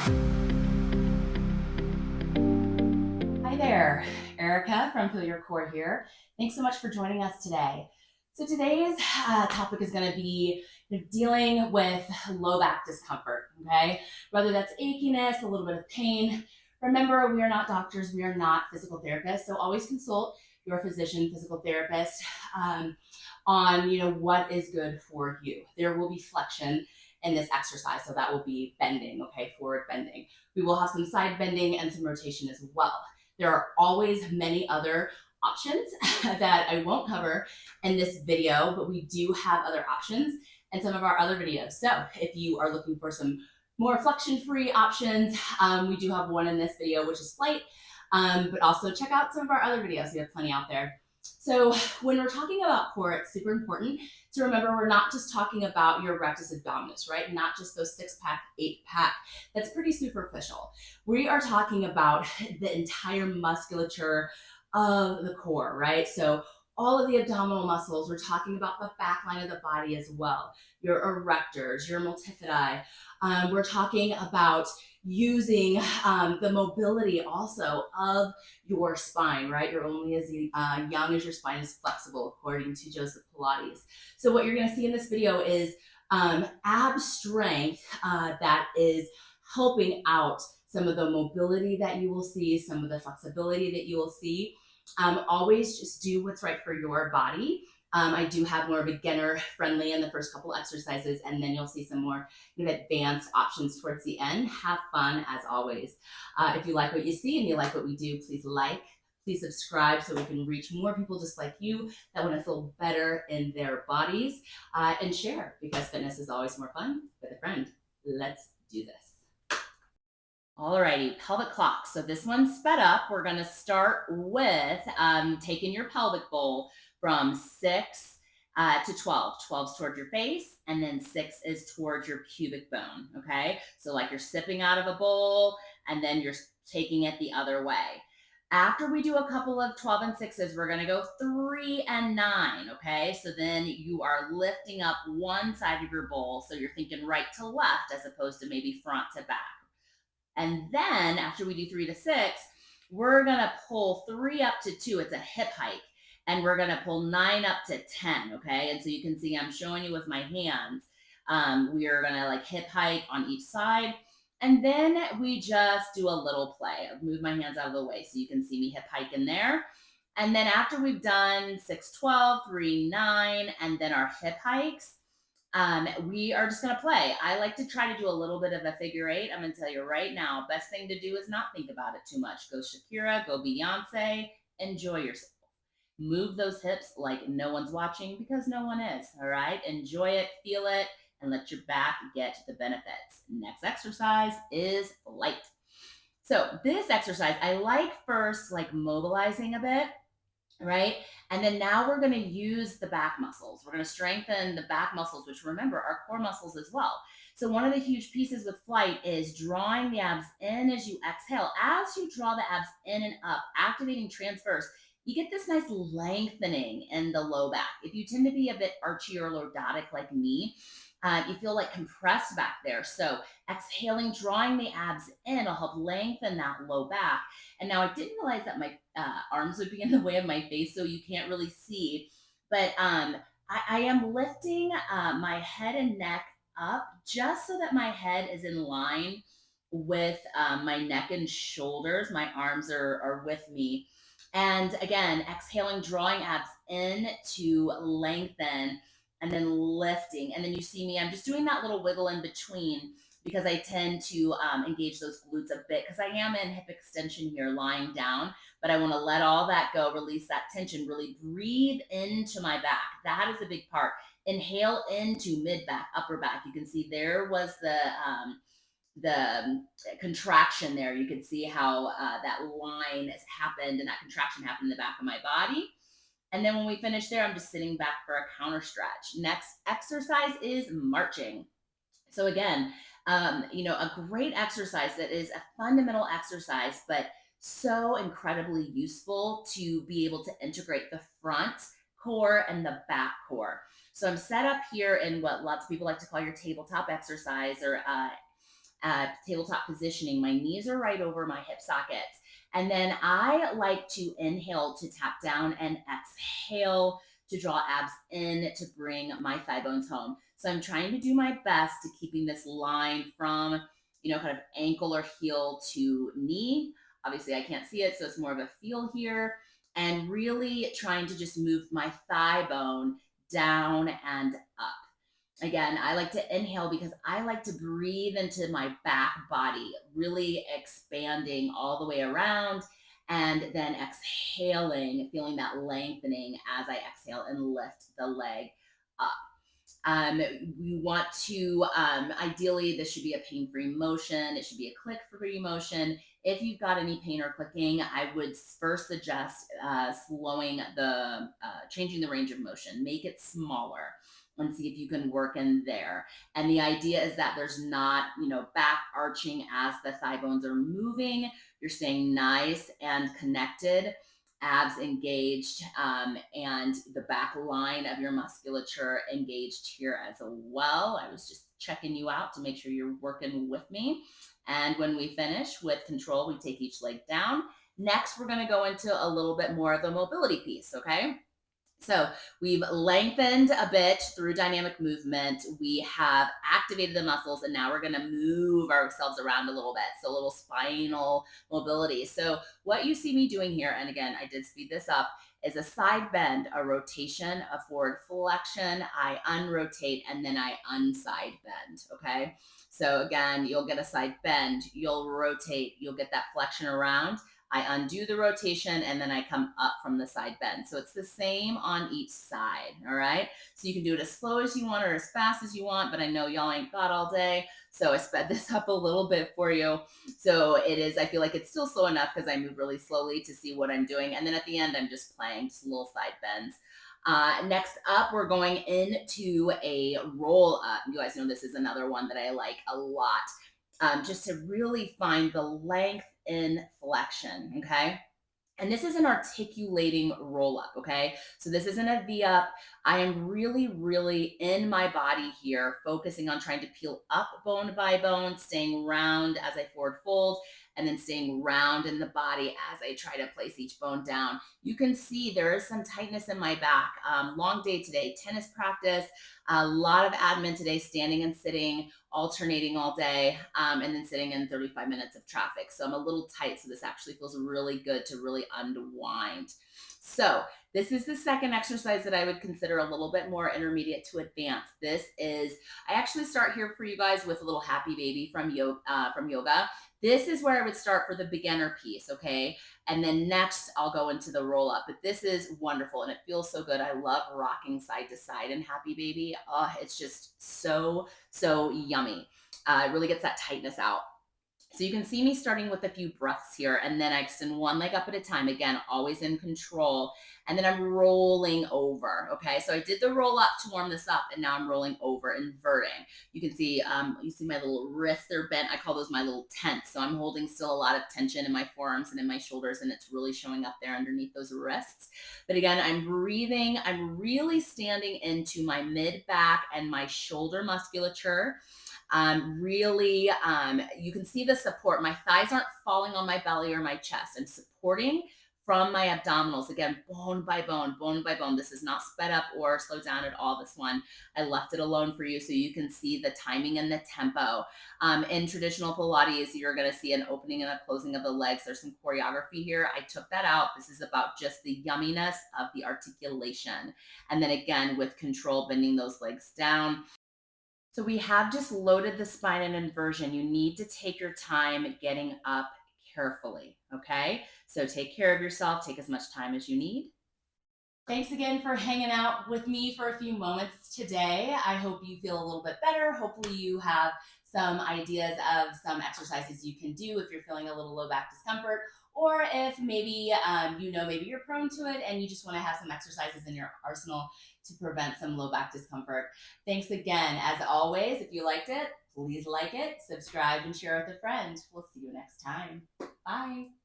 Hi there, Erica from Feel Your Core here. Thanks so much for joining us today. So today's topic is going to be dealing with low back discomfort, okay? Whether that's achiness, a little bit of pain. Remember, we are not doctors, we are not physical therapists, so always consult your physician, physical therapist on what is good for you. There will be flexion in this exercise, so that will be bending, okay, forward bending. We will have some side bending and some rotation as well. There are always many other options that I won't cover in this video, but we do have other options in some of our other videos. So if you are looking for some more flexion-free options, we do have one in this video, which is flight, but also check out some of our other videos. We have plenty out there. So when we're talking about core, it's super important to remember we're not just talking about your rectus abdominis, right? Not just those 6-pack, 8-pack. That's pretty superficial. We are talking about the entire musculature of the core, right? So all of the abdominal muscles, we're talking about the back line of the body as well, your erectors, your multifidi. We're talking about using the mobility also of your spine, right? You're only as young as your spine is flexible, according to Joseph Pilates. So what you're going to see in this video is ab strength that is helping out some of the mobility that you will see, some of the flexibility that you will see. Always just do what's right for your body. I do have more beginner friendly in the first couple exercises, and then you'll see some more advanced options towards the end. Have fun as always. If you like what you see and you like what we do, please subscribe so we can reach more people just like you that want to feel better in their bodies, and share, because fitness is always more fun with a friend. Let's do this. Alrighty, pelvic clock. So this one's sped up. We're going to start with taking your pelvic bowl from 6 to 12. 12's towards your face, and then 6 is towards your pubic bone, okay? So like you're sipping out of a bowl, and then you're taking it the other way. After we do a couple of 12 and 6s, we're going to go 3 and 9, okay? So then you are lifting up one side of your bowl, so you're thinking right to left as opposed to maybe front to back. And then after we do 3 to 6, we're going to pull 3 up to 2. It's a hip hike. And we're going to pull 9 up to 10, okay? And so you can see I'm showing you with my hands. We are going to like hip hike on each side. And then we just do a little play. I've moved my hands out of the way so you can see me hip hike in there. And then after we've done 6, 12, 3, 9, and then our hip hikes, we are just going to play. I like to try to do a little bit of a figure 8. I'm going to tell you right now, best thing to do is not think about it too much. Go Shakira, go Beyonce, enjoy yourself. Move those hips like no one's watching, because no one is, all right? Enjoy it, feel it, and let your back get the benefits. Next exercise is light. So this exercise, I like first like mobilizing a bit, right? And then now we're going to use the back muscles. We're going to strengthen the back muscles, which remember are core muscles as well. So one of the huge pieces with flight is drawing the abs in as you exhale. As you draw the abs in and up, activating transverse, you get this nice lengthening in the low back. If you tend to be a bit archy or lordotic like me, you feel like compressed back there. So exhaling, drawing the abs in will help lengthen that low back. And now I didn't realize that my arms would be in the way of my face, so you can't really see. But I am lifting my head and neck up just so that my head is in line with my neck and shoulders. My arms are with me. And again, exhaling, drawing abs in to lengthen, and then lifting. And then you see me, I'm just doing that little wiggle in between because I tend to engage those glutes a bit because I am in hip extension here, lying down, but I want to let all that go, release that tension, really breathe into my back. That is a big part. Inhale into mid back, upper back. You can see there was the contraction there. You can see how that line has happened and that contraction happened in the back of my body. And then when we finish there, I'm just sitting back for a counter stretch. Next exercise is marching. So again, a great exercise that is a fundamental exercise, but so incredibly useful to be able to integrate the front core and the back core. So I'm set up here in what lots of people like to call your tabletop exercise, or tabletop positioning. My knees are right over my hip sockets. And then I like to inhale to tap down and exhale to draw abs in to bring my thigh bones home. So I'm trying to do my best to keeping this line from, kind of ankle or heel to knee. Obviously, I can't see it, so it's more of a feel here. And really trying to just move my thigh bone down and up. Again, I like to inhale because I like to breathe into my back body, really expanding all the way around, and then exhaling, feeling that lengthening as I exhale and lift the leg up. We want to, ideally, this should be a pain-free motion. It should be a click-free motion. If you've got any pain or clicking, I would first suggest changing the range of motion. Make it smaller and see if you can work in there. And the idea is that there's not, back arching as the thigh bones are moving. You're staying nice and connected, abs engaged, and the back line of your musculature engaged here as well. I was just checking you out to make sure you're working with me. And when we finish with control, we take each leg down. Next, we're going to go into a little bit more of the mobility piece, okay? So we've lengthened a bit through dynamic movement. We have activated the muscles, and now we're going to move ourselves around a little bit. So a little spinal mobility. So what you see me doing here, and again, I did speed this up, is a side bend, a rotation, a forward flexion. I unrotate, and then I unside bend, okay? So again, you'll get a side bend, you'll rotate, you'll get that flexion around. I undo the rotation, and then I come up from the side bend. So it's the same on each side, all right? So you can do it as slow as you want or as fast as you want, but I know y'all ain't got all day, so I sped this up a little bit for you. So I feel like it's still slow enough because I move really slowly to see what I'm doing. And then at the end, I'm just playing just little side bends. Next up, we're going into a roll up. You guys know this is another one that I like a lot, just to really find the length in flexion, okay? And this is an articulating roll up, okay? So this isn't a V up. I am really, really in my body here, focusing on trying to peel up bone by bone, staying round as I forward fold, and then staying round in the body as I try to place each bone down. You can see there is some tightness in my back. Long day today, tennis practice, a lot of admin today, standing and sitting, alternating all day, and then sitting in 35 minutes of traffic. So I'm a little tight. So this actually feels really good to really unwind. So this is the second exercise that I would consider a little bit more intermediate to advanced. I actually start here for you guys with a little happy baby from yoga. This is where I would start for the beginner piece, okay? And then next I'll go into the roll up, but this is wonderful and it feels so good. I love rocking side to side in happy baby. Oh, it's just so yummy. It really gets that tightness out. So you can see me starting with a few breaths here, and then I extend one leg up at a time. Again, always in control. And then I'm rolling over, okay? So I did the roll up to warm this up, and now I'm rolling over, inverting. You can see, you see my little wrists, they're bent. I call those my little tents. So I'm holding still a lot of tension in my forearms and in my shoulders, and it's really showing up there underneath those wrists. But again, I'm breathing. I'm really standing into my mid-back and my shoulder musculature. You can see the support. My thighs aren't falling on my belly or my chest. I'm supporting from my abdominals. Again, bone by bone, bone by bone. This is not sped up or slowed down at all, this one. I left it alone for you so you can see the timing and the tempo. In traditional Pilates, you're going to see an opening and a closing of the legs. There's some choreography here. I took that out. This is about just the yumminess of the articulation. And then again, with control, bending those legs down. So we have just loaded the spine in inversion. You need to take your time getting up carefully, okay? So take care of yourself. Take as much time as you need. Thanks again for hanging out with me for a few moments today. I hope you feel a little bit better. Hopefully you have some ideas of some exercises you can do if you're feeling a little low back discomfort, or if maybe maybe you're prone to it and you just want to have some exercises in your arsenal to prevent some low back discomfort. Thanks again. As always, if you liked it, please like it, subscribe, and share with a friend. We'll see you next time. Bye.